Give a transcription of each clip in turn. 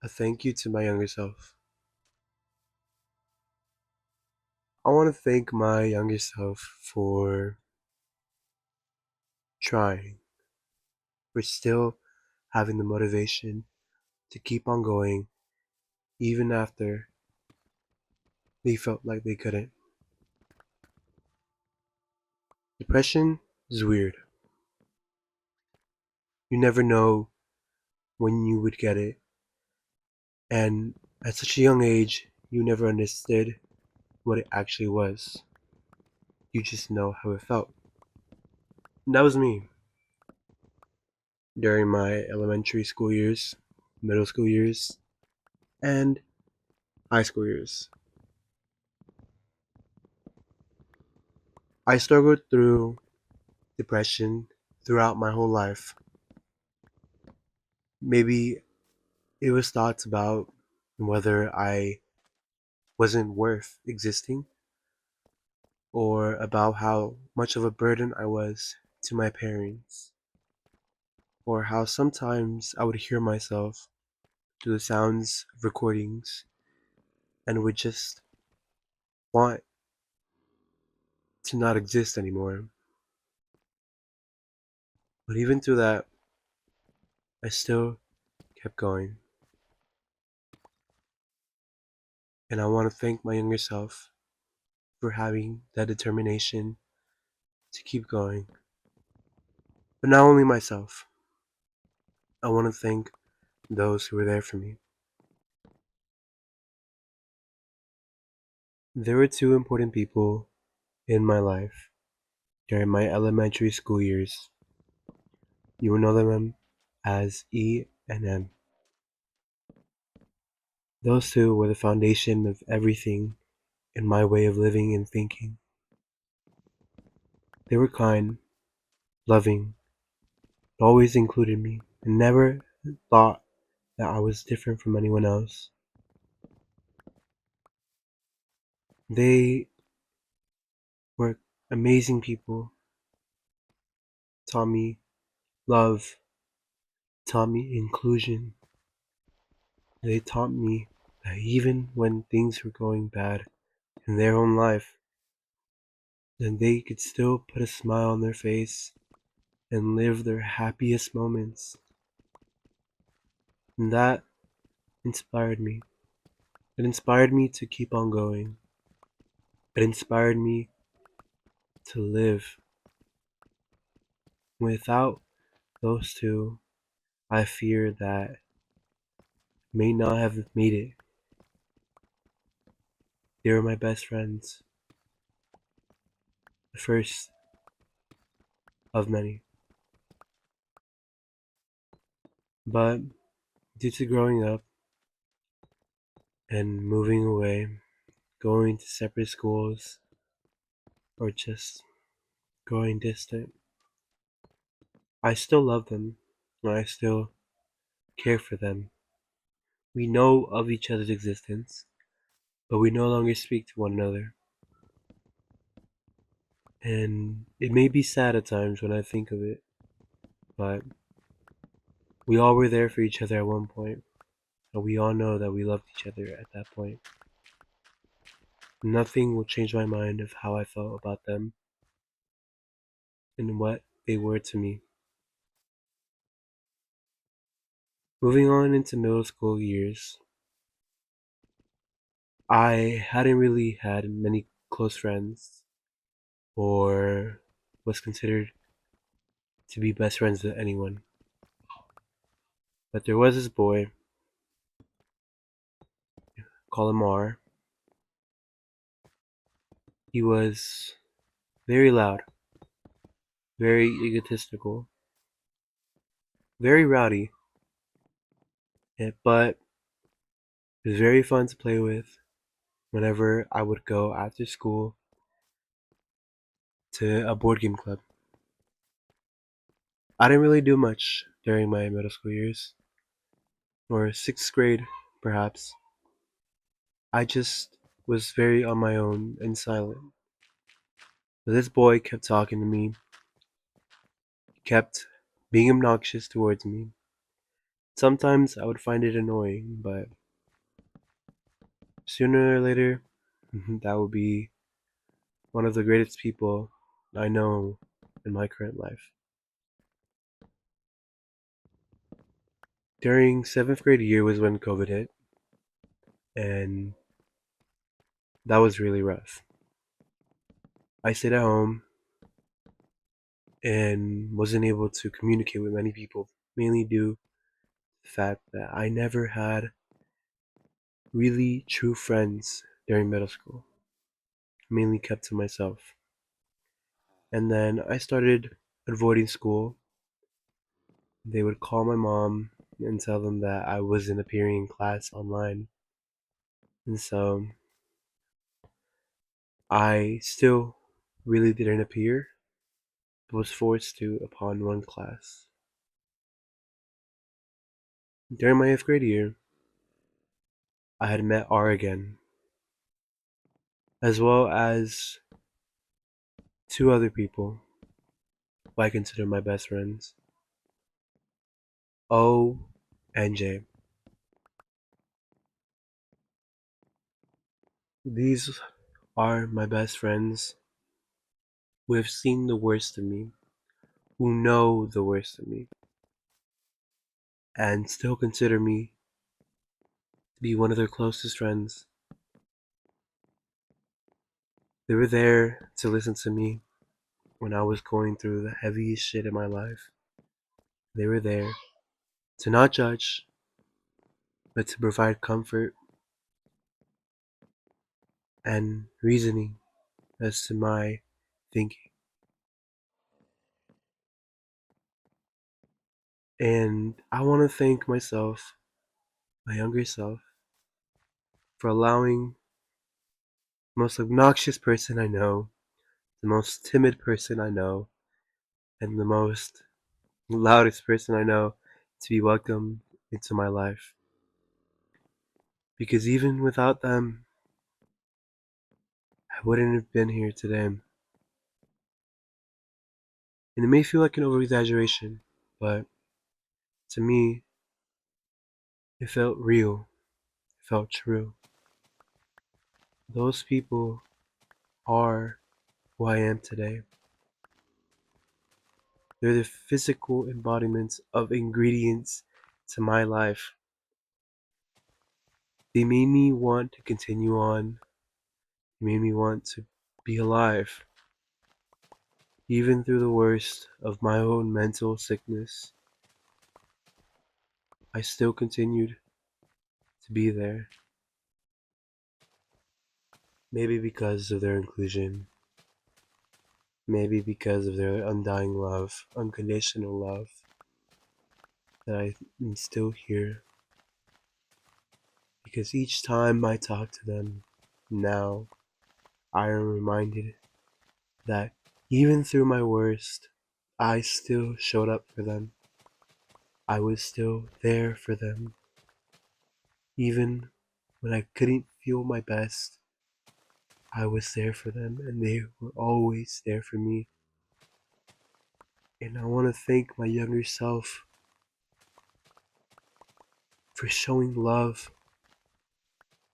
A thank you to my younger self. I want to thank my younger self for trying, for still having the motivation to keep on going even after they felt like they couldn't. Depression is weird. You never know when you would get it, and at such a young age, you never understood what it actually was. You just know how it felt. And that was me during my elementary school years, middle school years, and high school years. I struggled through depression throughout my whole life. Maybe it was thoughts about whether I wasn't worth existing or about how much of a burden I was to my parents, or how sometimes I would hear myself through the sounds of recordings and would just want to not exist anymore. But even through that, I still kept going. And I want to thank my younger self for having that determination to keep going. But not only myself, I want to thank those who were there for me. There were two important people in my life during my elementary school years. You will know them as E and M. Those two were the foundation of everything in my way of living and thinking. They were kind, loving, always included me, and never thought that I was different from anyone else. They were amazing people, taught me love, taught me inclusion. They taught me that even when things were going bad in their own life, then they could still put a smile on their face and live their happiest moments. And that inspired me. It inspired me to keep on going. It inspired me to live. Without those two, I fear that I may not have made it. They were my best friends, the first of many. But due to growing up and moving away, going to separate schools, or just growing distant, I still love them, and I still care for them. We know of each other's existence, but we no longer speak to one another. And it may be sad at times when I think of it, but we all were there for each other at one point, and we all know that we loved each other at that point. Nothing will change my mind of how I felt about them and what they were to me. Moving on into middle school years, I hadn't really had many close friends or was considered to be best friends with anyone. But there was this boy, call him R. He was very loud, very egotistical, very rowdy, but it was very fun to play with whenever I would go after school to a board game club. I didn't really do much during my middle school years, or sixth grade, perhaps. I just was very on my own and silent. But this boy kept talking to me, kept being obnoxious towards me, Sometimes I would find it annoying, but sooner or later, that would be one of the greatest people I know in my current life. During seventh grade year was when COVID hit, and that was really rough. I stayed at home and wasn't able to communicate with many people, mainly due to the fact that I never had really true friends during middle school, mainly kept to myself. And then I started avoiding school. They would call my mom and tell them that I wasn't appearing in class online. And so I still really didn't appear, but was forced to upon one class. During my 8th grade year, I had met R again, as well as two other people who I consider my best friends, O and J. These are my best friends who have seen the worst of me, who know the worst of me, and still consider me to be one of their closest friends. They were there to listen to me when I was going through the heaviest shit in my life. They were there to not judge, but to provide comfort and reasoning as to my thinking. And I want to thank myself, my younger self, for allowing the most obnoxious person I know, the most timid person I know, and the most loudest person I know to be welcomed into my life. Because even without them, I wouldn't have been here today. And it may feel like an over exaggeration, but to me, it felt real, it felt true. Those people are who I am today. They're the physical embodiments of ingredients to my life. They made me want to continue on. They made me want to be alive. Even through the worst of my own mental sickness, I still continued to be there. Maybe because of their inclusion. Maybe because of their undying love, unconditional love, that I am still here. Because each time I talk to them now, I am reminded that even through my worst, I still showed up for them. I was still there for them. Even when I couldn't feel my best, I was there for them and they were always there for me. And I want to thank my younger self for showing love,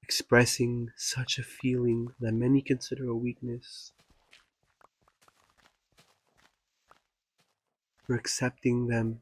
expressing such a feeling that many consider a weakness, for accepting them,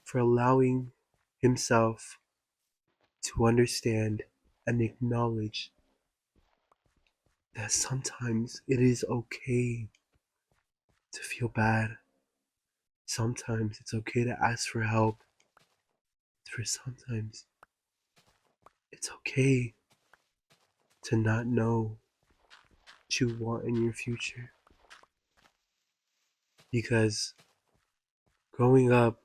for allowing himself to understand and acknowledge that sometimes it is okay to feel bad. Sometimes it's okay to ask for help. For sometimes it's okay to not know what you want in your future. Because growing up,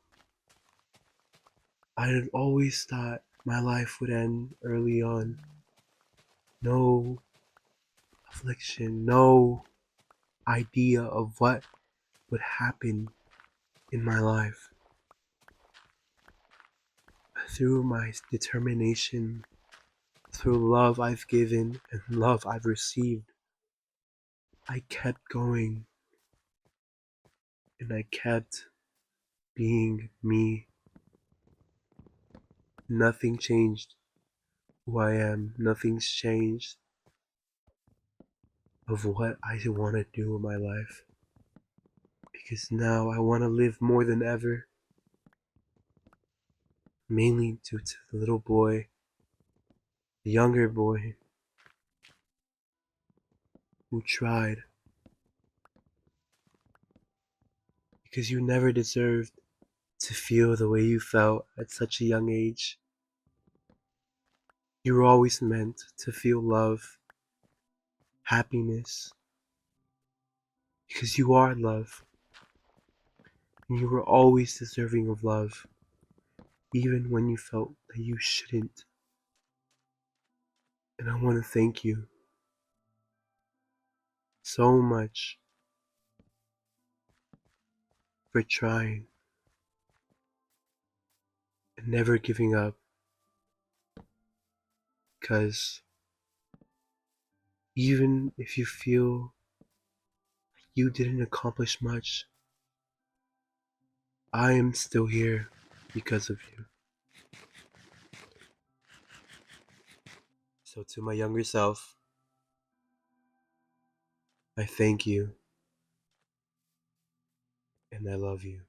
I had always thought my life would end early on. No affliction, no idea of what would happen in my life. But through my determination, through love I've given and love I've received, I kept going and I kept being me. Nothing changed who I am. Nothing's changed of what I want to do in my life. Because now I want to live more than ever. Mainly due to the little boy, the younger boy, who tried. Because you never deserved to feel the way you felt at such a young age. You were always meant to feel love, happiness, because you are love. And you were always deserving of love, even when you felt that you shouldn't. And I want to thank you so much for trying and never giving up, because even if you feel you didn't accomplish much, I am still here because of you. So to my younger self, I thank you and I love you.